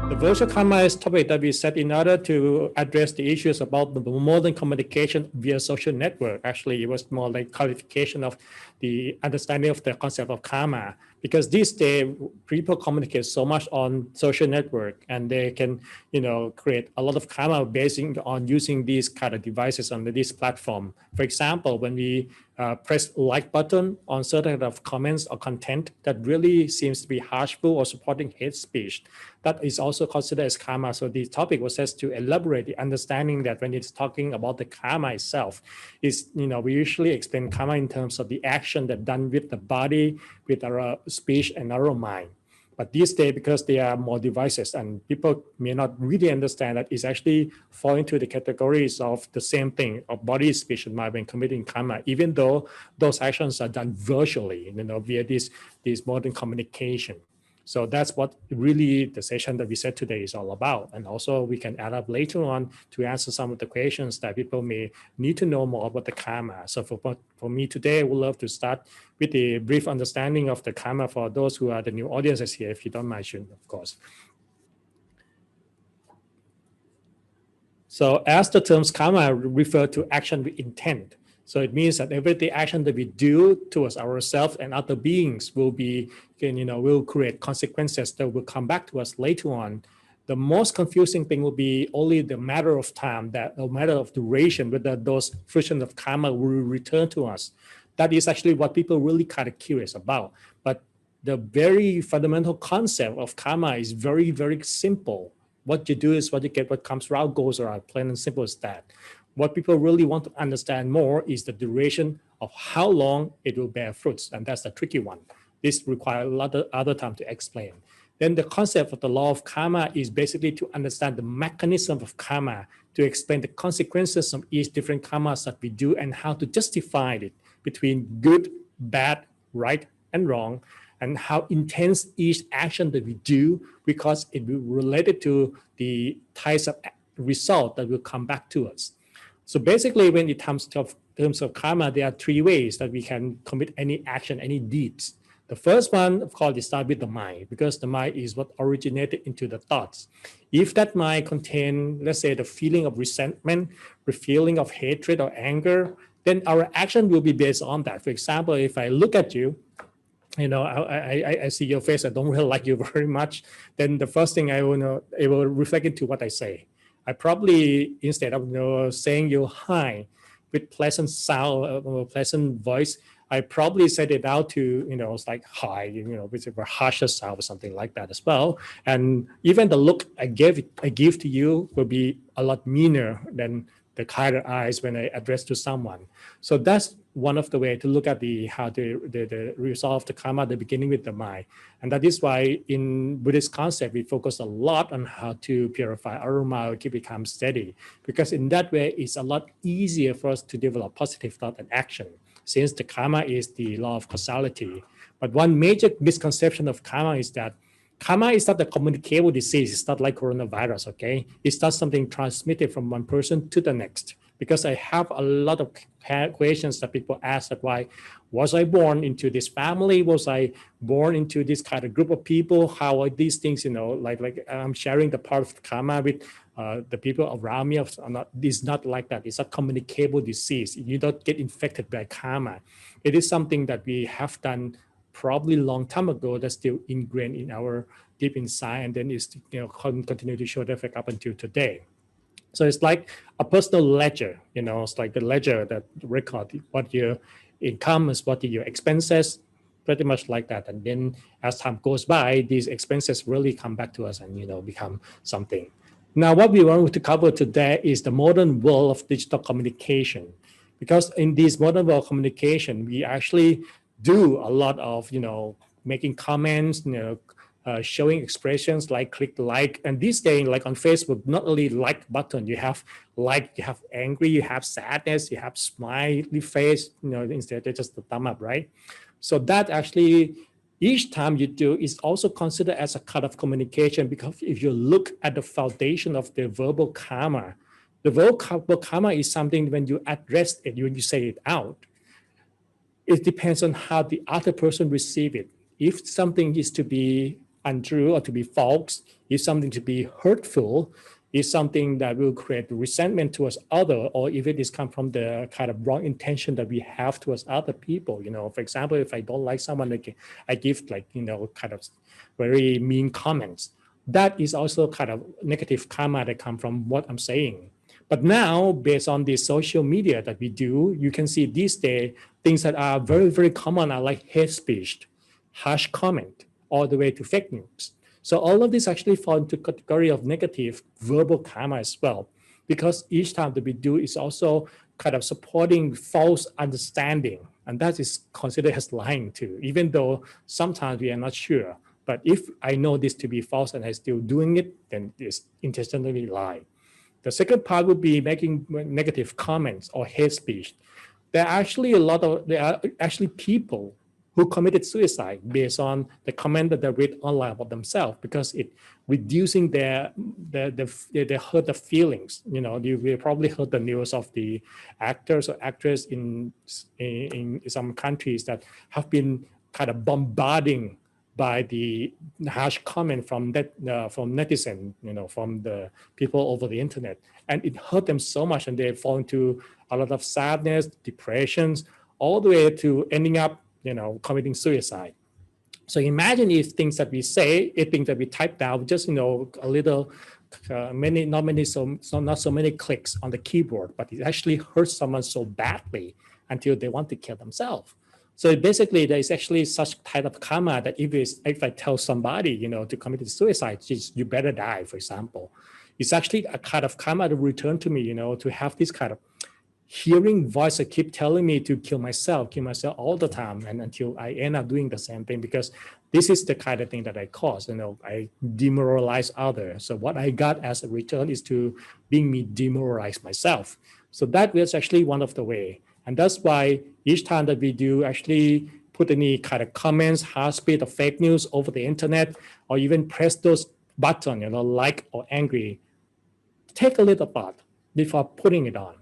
The virtual karma is a topic that we set in order to address the issues about the modern communication via social network. Actually, it was more like clarification of the understanding of the concept of karma, because these days people communicate so much on social network, and they can, create a lot of karma based on using these kind of devices on this platform. For example, when we press like button on certain kind of comments or content that really seems to be harmful or supporting hate speech, that is also considered as karma. So the topic was just to elaborate the understanding that when it's talking about the karma itself, is, we usually explain karma in terms of the action that done with the body, with our speech and our mind. But these days, because there are more devices and people may not really understand that it's actually falling into the categories of the same thing of body, speech, and mind when committing karma, even though those actions are done virtually, via this modern communication. So that's what really the session that we said today is all about. And also we can add up later on to answer some of the questions that people may need to know more about the karma. So for me today, I would love to start with a brief understanding of the karma for those who are the new audiences here, if you don't mind, of course. So as the terms karma refer to action with intent. So it means that every action that we do towards ourselves and other beings will be, will create consequences that will come back to us later on. The most confusing thing will be only the matter of time, that no matter of duration, whether those frictions of karma will return to us. That is actually what people really kind of curious about. But the very fundamental concept of karma is very, very simple. What you do is what you get, what comes around goes around, plain and simple as that. What people really want to understand more is the duration of how long it will bear fruits, and that's the tricky one. This requires a lot of other time to explain. Then the concept of the law of karma is basically to understand the mechanism of karma, to explain the consequences of each different karmas that we do and how to justify it between good, bad, right, and wrong, and how intense each action that we do, because it will be related to the types of result that will come back to us. So basically, when it comes to terms of karma, there are three ways that we can commit any action, any deeds. The first one, of course, is start with the mind, because the mind is what originated into the thoughts. If that mind contains, let's say, the feeling of resentment, the feeling of hatred or anger, then our action will be based on that. For example, if I look at you, I see your face, I don't really like you very much, then the first thing it will reflect into what I say. I probably, instead of saying you hi with pleasant sound or pleasant voice, I probably said it out to, it's like hi, with a harsher sound or something like that as well. And even the look I give to you will be a lot meaner than the kinder eyes when I address to someone. So that's one of the way to look at how the resolve the karma at the beginning with the mind. And that is why in Buddhist concept, we focus a lot on how to purify our mind, keep it calm, steady, because in that way, it's a lot easier for us to develop positive thought and action, since the karma is the law of causality. But one major misconception of karma is that karma is not a communicable disease. It's not like coronavirus, okay? It's not something transmitted from one person to the next. Because I have a lot of questions that people ask, that why was I born into this family? Was I born into this kind of group of people? How are these things, like I'm sharing the part of karma with the people around me. It's not like that. It's a communicable disease. You don't get infected by karma. It is something that we have done probably a long time ago, that's still ingrained in our deep inside, and then it's continue to show the effect up until today. So it's like a personal ledger, it's like the ledger that record what your income is, what your expenses, pretty much like that. And then as time goes by, these expenses really come back to us and become something. Now, what we want to cover today is the modern world of digital communication, because in this modern world of communication, we actually do a lot of, making comments, showing expressions like click like, and these days, like on Facebook, not only like button, you have like, you have angry, you have sadness, you have smiley face, instead of just the thumb up, right? So that actually, each time you do is also considered as a kind of communication, because if you look at the foundation of the verbal karma, the verbal karma is something when you address it, when you say it out, it depends on how the other person receive it. If something is to be untrue or to be false, is something to be hurtful, is something that will create resentment towards other, or if it is come from the kind of wrong intention that we have towards other people. For example, if I don't like someone, I give like, kind of very mean comments. That is also kind of negative karma that come from what I'm saying. But now, based on the social media that we do, you can see these days, things that are very, very common are like hate speech, harsh comment, all the way to fake news. So all of this actually fall into category of negative verbal karma as well, because each time that we do is also kind of supporting false understanding. And that is considered as lying too, even though sometimes we are not sure. But if I know this to be false and I'm still doing it, then it's intentionally lying. The second part would be making negative comments or hate speech. There are actually people who committed suicide based on the comment that they read online about themselves, because it reducing their hurt the feelings. You probably heard the news of the actors or actresses in some countries that have been kind of bombarding by the harsh comment from netizen, from the people over the internet, and it hurt them so much, and they fall into a lot of sadness, depressions, all the way to ending up, committing suicide. So imagine if things that we say, things that we type down, just a little, not so many clicks on the keyboard, but it actually hurts someone so badly until they want to kill themselves. So basically, there is actually such type of karma that if I tell somebody, to commit suicide, you better die, for example, it's actually a kind of karma to return to me, to have this kind of hearing voice that keep telling me to kill myself all the time, and until I end up doing the same thing, because this is the kind of thing that I cause. I demoralize others. So what I got as a return is to being me demoralize myself. So that was actually one of the way. And that's why each time that we do actually put any kind of comments, harsh speech or fake news over the internet, or even press those buttons, like or angry, take a little thought before putting it on,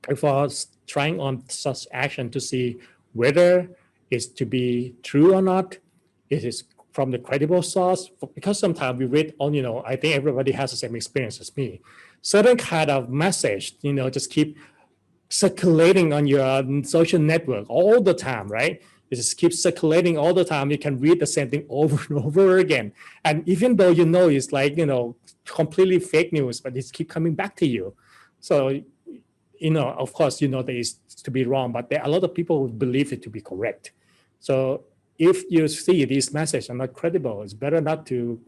before trying on such action to see whether it's to be true or not, it is from the credible source. Because sometimes we read on, I think everybody has the same experience as me. Certain kind of message, just keep circulating on your social network all the time, right? It just keeps circulating all the time. You can read the same thing over and over again. And even though it's like, completely fake news, but it's keep coming back to you. So, of course, that is to be wrong, but there are a lot of people who believe it to be correct. So if you see these messages are not credible, it's better not to,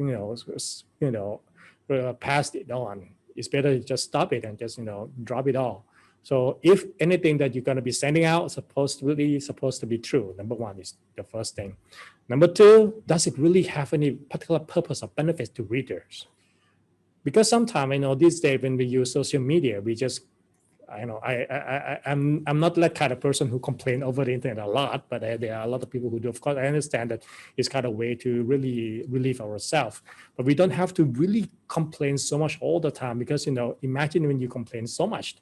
pass it on. It's better to just stop it and just, drop it all. So if anything that you're going to be sending out is supposed to be true, number one is the first thing. Number two, does it really have any particular purpose or benefits to readers? Because sometimes, these days when we use social media, we just, I'm not that kind of person who complain over the internet a lot, but there are a lot of people who do. Of course, I understand that it's kind of a way to really relieve ourselves, but we don't have to really complain so much all the time, because, imagine when you complain so much,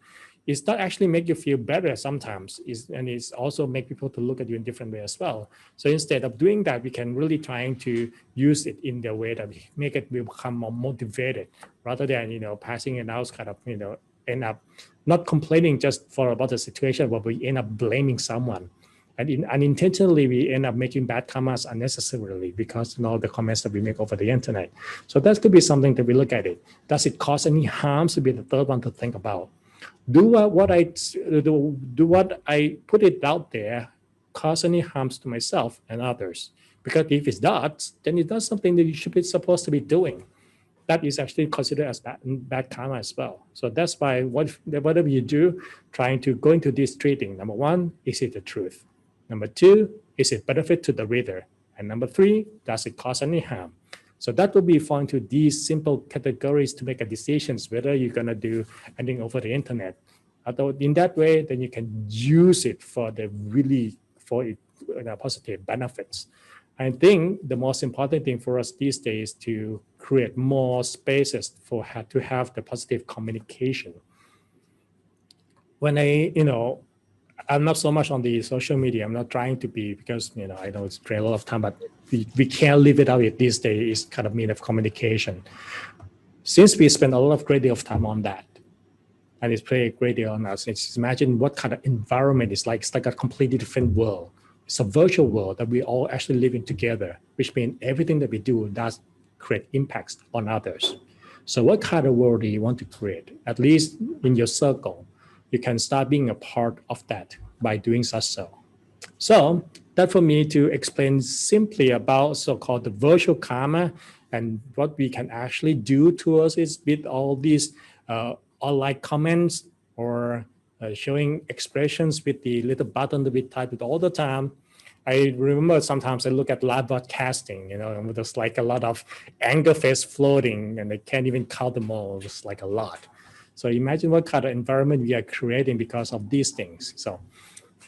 it's not actually make you feel better sometimes, and it's also make people to look at you in a different way as well. So instead of doing that, we can really trying to use it in the way that we make it become more motivated, rather than, passing it out kind of, end up not complaining just for about the situation, but we end up blaming someone. And unintentionally, we end up making bad comments unnecessarily because the comments that we make over the internet. So that could be something that we look at it. Does it cause any harms? To be the third one to think about. Do what I put it out there cause any harms to myself and others? Because if it does, then it does something that you should be supposed to be doing. That is actually considered as bad karma as well. So that's why whatever you do, trying to go into this three things. Number one, is it the truth? Number two, is it benefit to the reader? And number three, does it cause any harm? So that will be fall into these simple categories to make a decisions whether you're gonna do anything over the internet. Although in that way, then you can use it for positive benefits. I think the most important thing for us these days is to create more spaces to have the positive communication. When I'm not so much on the social media. I'm not trying to be, because I know it's drain a lot of time, but we can't live without it these days, is kind of mean of communication. Since we spend a lot of great deal of time on that, and it's play a great deal on us, just imagine what kind of environment it's like. It's like a completely different world. It's a virtual world that we all actually living together, which means everything that we do does create impacts on others. So what kind of world do you want to create? At least in your circle, you can start being a part of that by doing such so. So that for me to explain simply about so-called the virtual karma and what we can actually do to us is with all these online comments or showing expressions with the little button that we type it all the time. I remember sometimes I look at live broadcasting, and there's like a lot of anger face floating and they can't even count them all. It's like a lot. So imagine what kind of environment we are creating because of these things. So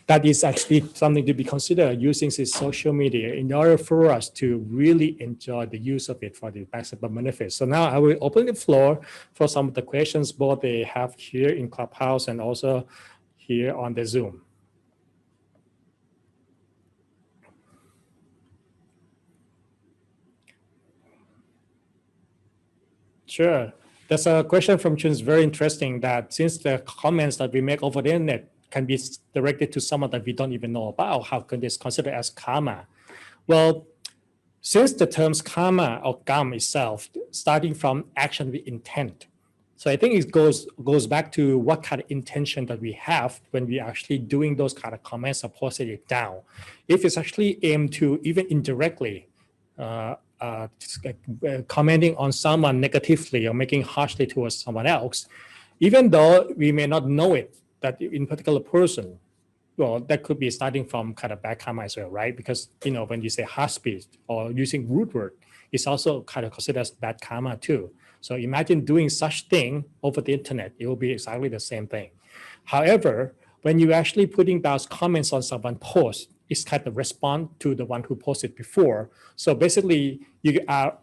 that is actually something to be considered using this social media in order for us to really enjoy the use of it for the maximum benefit. So now I will open the floor for some of the questions both they have here in Clubhouse and also here on the Zoom. Sure. There's a question from Chun, very interesting, that since the comments that we make over the internet can be directed to someone that we don't even know about, how can this considered as karma? Well, since the terms karma or gam itself, starting from action with intent. So I think it goes back to what kind of intention that we have when we actually doing those kind of comments or posting it down. If it's actually aimed to even indirectly commenting on someone negatively or making harshly towards someone else, even though we may not know it, that in particular person, well, that could be starting from kind of bad karma as well, right? Because, when you say harsh speech or using rude word, it's also kind of considered as bad karma too. So imagine doing such thing over the internet, it will be exactly the same thing. However, when you actually putting those comments on someone's post, it's kind of respond to the one who posted before. So basically, you are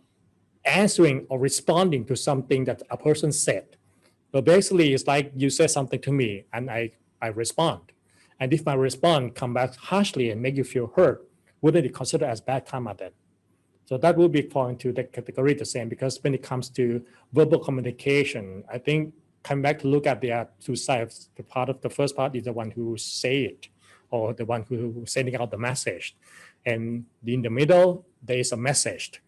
answering or responding to something that a person said. So basically, it's like you say something to me and I respond. And if my response come back harshly and make you feel hurt, wouldn't it consider as bad karma then? So that will be fall into the category the same, because when it comes to verbal communication, I think come back to look at the two sides. The first part is the one who say it, or the one who sending out the message. And in the middle, there is a message,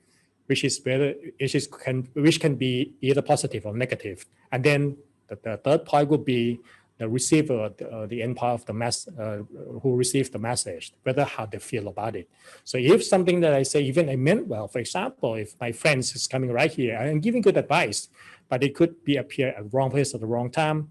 which can be either positive or negative. And then the third point would be the receiver, the end part of the who received the message, whether how they feel about it. So if something that I say, even I meant well, for example, if my friends is coming right here, I'm giving good advice, but it could be appear at the wrong place at the wrong time.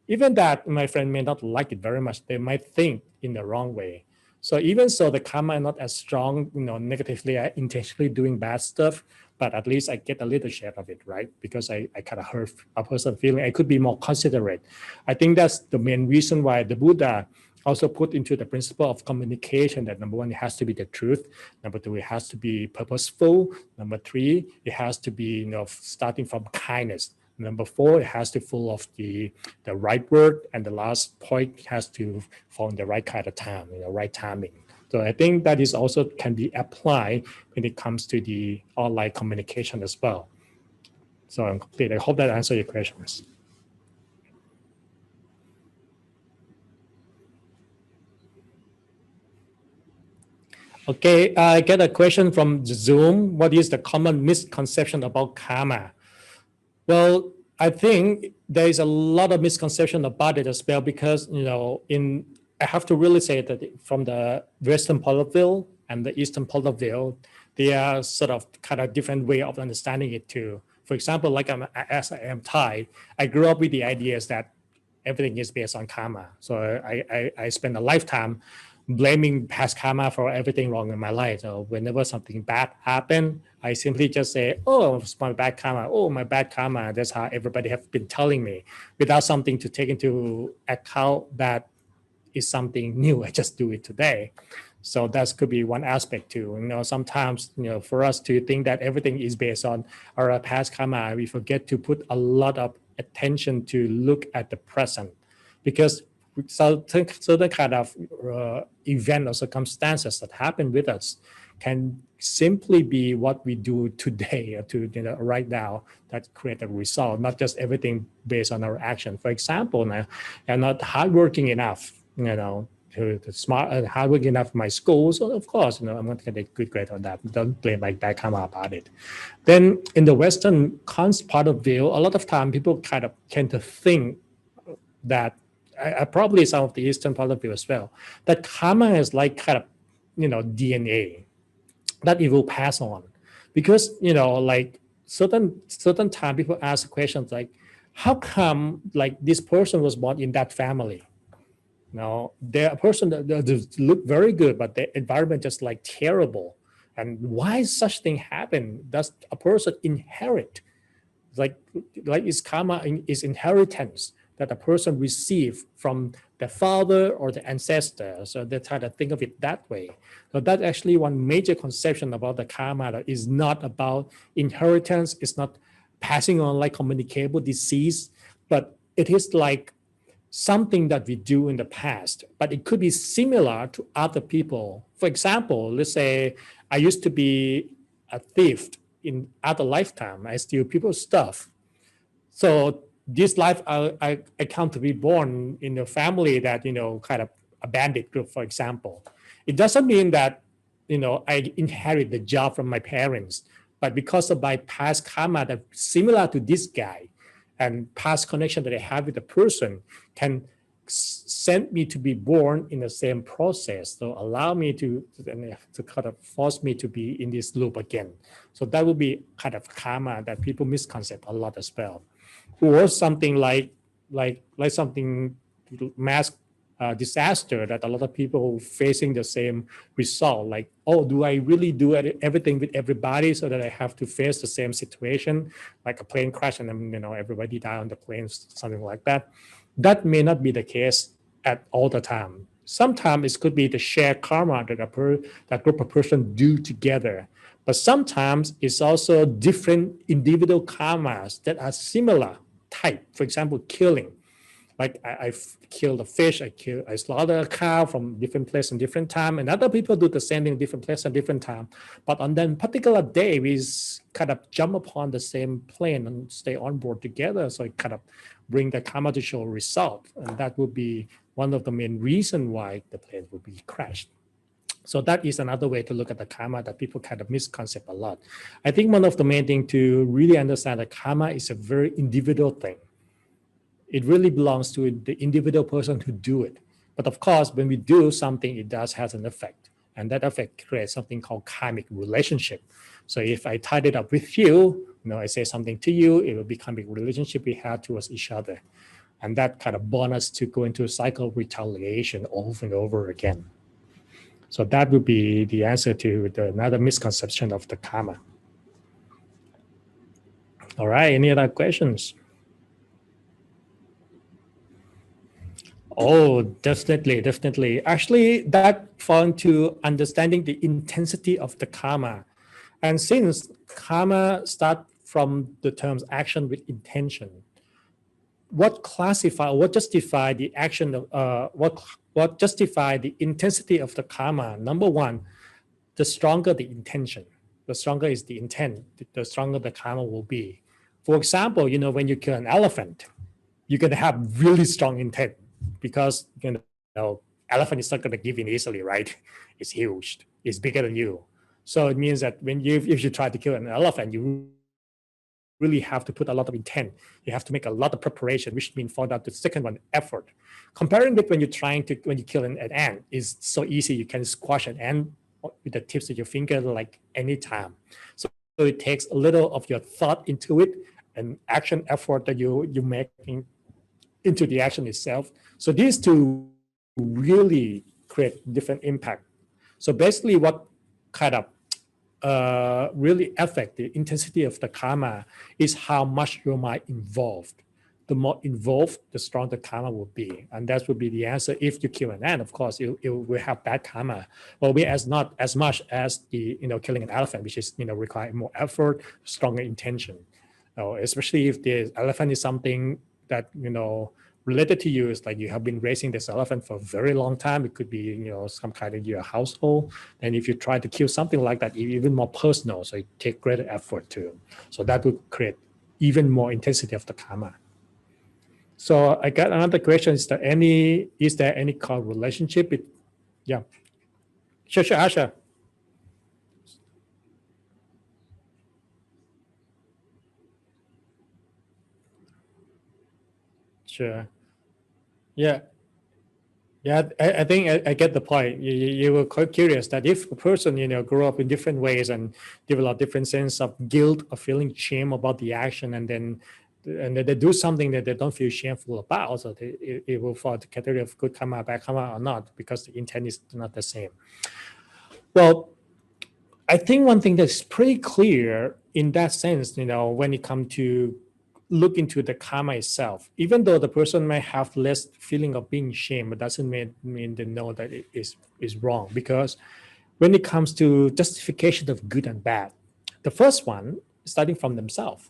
Even that my friend may not like it very much. They might think in the wrong way. So even so, the karma is not as strong, negatively, I intentionally doing bad stuff, but at least I get a little share of it, right? Because I kind of hurt a person feeling. I could be more considerate. I think that's the main reason why the Buddha also put into the principle of communication that number one, it has to be the truth. Number two, it has to be purposeful. Number three, it has to be, starting from kindness. Number four, it has to full of the right word, and the last point has to fall in the right kind of time, right timing. So I think that is also can be applied when it comes to the online communication as well. So I'm complete. I hope that answers your questions. Okay, I get a question from Zoom. What is the common misconception about karma? Well, I think there is a lot of misconception about it as well, because, I have to really say that from the Western point of view and the Eastern point of view, they are sort of kind of different way of understanding it too. For example, like as I am Thai, I grew up with the ideas that everything is based on karma. So I spent a lifetime blaming past karma for everything wrong in my life. So whenever something bad happened, I simply just say, oh, it's my bad karma. Oh, my bad karma. That's how everybody have been telling me, without something to take into account that is something new. I just do it today. So that could be one aspect too. Sometimes, for us to think that everything is based on our past karma, we forget to put a lot of attention to look at the present, because certain kind of event or circumstances that happen with us can simply be what we do today or to right now that create a result, not just everything based on our action. For example, now I'm not hardworking enough, to smart and hardworking enough in my school. So of course, I'm not going to get a good grade on that. Don't blame my bad karma about it. Then in the Western part of view, a lot of time people kind of tend to think that probably some of the Eastern part of view as well, that karma is like kind of, DNA that it will pass on. Because, like certain time people ask questions like, how come like this person was born in that family? Now, they're a person that look very good, but the environment just like terrible. And why such thing happen? Does a person inherit? Like is karma is inheritance that a person receive from the father or the ancestor. So they try to think of it that way. So that's actually one major conception about the karma that is not about inheritance. It's not passing on like communicable disease, but it is like something that we do in the past, but it could be similar to other people. For example, let's say I used to be a thief in other lifetime. I steal people's stuff. So this life, I come to be born in a family that, kind of a bandit group, for example. It doesn't mean that, I inherit the job from my parents, but because of my past karma that's similar to this guy, and past connection that I have with the person can send me to be born in the same process. So allow me to kind of force me to be in this loop again. So that would be kind of karma that people misconcept a lot as well. Or something like something mass disaster that a lot of people facing the same result. Like, oh, do I really do everything with everybody so that I have to face the same situation, like a plane crash and then everybody die on the plane, something like that. That may not be the case at all the time. Sometimes it could be the shared karma that group of person do together. But sometimes it's also different individual karmas that are similar type. For example, killing. Like I kill a fish, I slaughter a cow from different place and different time, and other people do the same thing in different place and different time. But on that particular day, we kind of jump upon the same plane and stay on board together. So it kind of bring the karma to show result, and that would be one of the main reason why the plane would be crashed. So that is another way to look at the karma that people kind of misconcept a lot. I think one of the main thing to really understand that karma is a very individual thing. It really belongs to the individual person who do it. But of course, when we do something, it does have an effect. And that effect creates something called karmic relationship. So if I tied it up with you, I say something to you, it will be karmic relationship we have towards each other. And that kind of bond us to go into a cycle of retaliation over and over again. So that would be the answer to another misconception of the karma. All right, any other questions? Oh, definitely. Actually, that falls into understanding the intensity of the karma. And since karma starts from the terms action with intention, what justify the action of what justify the intensity of the karma? Number one, the stronger the intention, the stronger is the intent, the stronger the karma will be. For example, when you kill an elephant, you're going to have really strong intent because elephant is not going to give in easily, right? It's huge, it's bigger than you. So it means that if you try to kill an elephant, you really have to put a lot of intent. You have to make a lot of preparation, which means fall down to the second one, effort. Comparing with when you kill an ant, is so easy. You can squash an ant with the tips of your finger like anytime. So it takes a little of your thought into it and action effort that you make into the action itself. So these two really create different impact. So basically what kind of really affect the intensity of the karma is how much your mind involved. The more involved, the stronger karma will be. And that would be the answer. If you kill an ant, of course, it will have bad karma. Well, not as much as the killing an elephant, which is require more effort, stronger intention. Especially if the elephant is something that related to you is like you have been raising this elephant for a very long time. It could be, some kind of your household. And if you try to kill something like that, even more personal, so it take greater effort too. So that would create even more intensity of the karma. So I got another question. Is there any cause relationship? Yeah. Sure, Asha. Sure. Yeah. Yeah, I think I get the point. You were quite curious that if a person, grew up in different ways and develop different sense of guilt or feeling shame about the action, and then they do something that they don't feel shameful about, so it will fall the category of good karma, bad karma, or not, because the intent is not the same. Well, I think one thing that's pretty clear in that sense, when it comes to look into the karma itself, even though the person may have less feeling of being shame, it doesn't mean they know that it is wrong. Because when it comes to justification of good and bad, the first one is starting from themselves.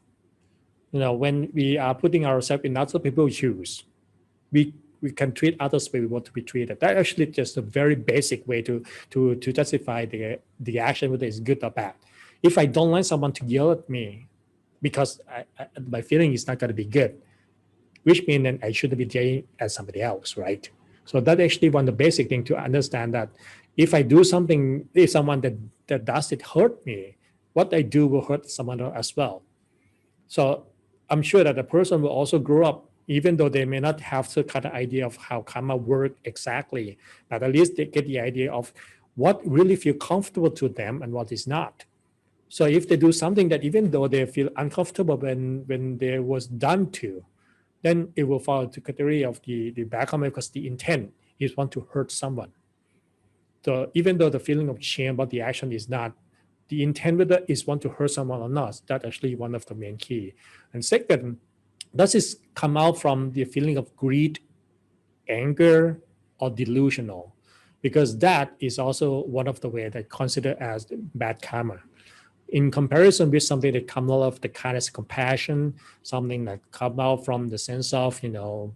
When we are putting ourselves in other people's shoes, we can treat others the way we want to be treated. That actually just a very basic way to justify the action, whether it's good or bad. If I don't like someone to yell at me because my feeling is not going to be good, which means then I shouldn't be yelling at somebody else, right? So that actually one of the basic thing to understand, that if I do something, if someone that does it hurt me, what I do will hurt someone else as well. So I'm sure that the person will also grow up, even though they may not have some kind of idea of how karma works exactly, but at least they get the idea of what really feel comfortable to them and what is not. So if they do something that even though they feel uncomfortable when they was done to, then it will fall into category of the bad karma, because the intent is want to hurt someone. So even though the feeling of shame about the action is not, the intent whether is want to hurt someone or not, that's actually one of the main key. And second, does this come out from the feeling of greed, anger, or delusional? Because that is also one of the ways that considered as bad karma. In comparison with something that comes out of the kindness, compassion, something that comes out from the sense of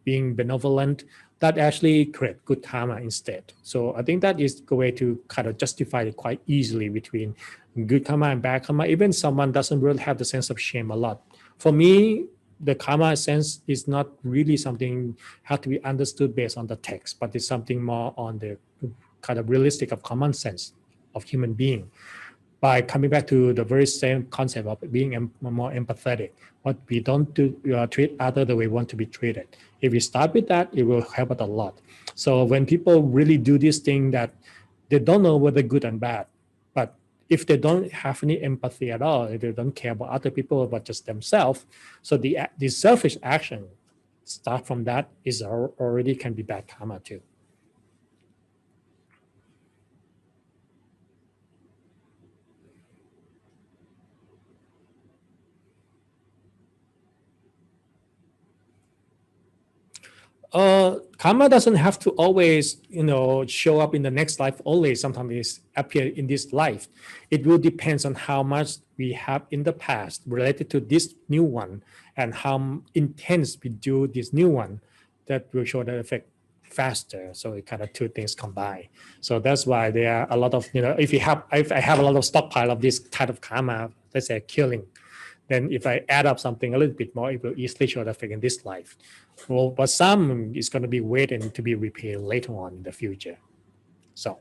being benevolent, that actually create good karma instead. So I think that is the way to kind of justify it quite easily between good karma and bad karma. Even someone doesn't really have the sense of shame a lot. For me, the karma sense is not really something have to be understood based on the text, but it's something more on the kind of realistic of common sense of human being. By coming back to the very same concept of being more empathetic, what we don't do, treat other the way we want to be treated. If we start with that, it will help us a lot. So when people really do this thing that they don't know whether good and bad, but if they don't have any empathy at all, if they don't care about other people but just themselves, so the selfish action start from that is already can be bad karma too. Karma doesn't have to always, show up in the next life only. Sometimes it appear in this life. It will depend on how much we have in the past related to this new one, and how intense we do this new one. That will show the effect faster. So it kind of two things combine. So that's why there are a lot of, if I have a lot of stockpile of this type of karma, let's say killing, then if I add up something a little bit more, it will easily show the effect in this life. Well, but some is going to be waiting to be repaid later on in the future. So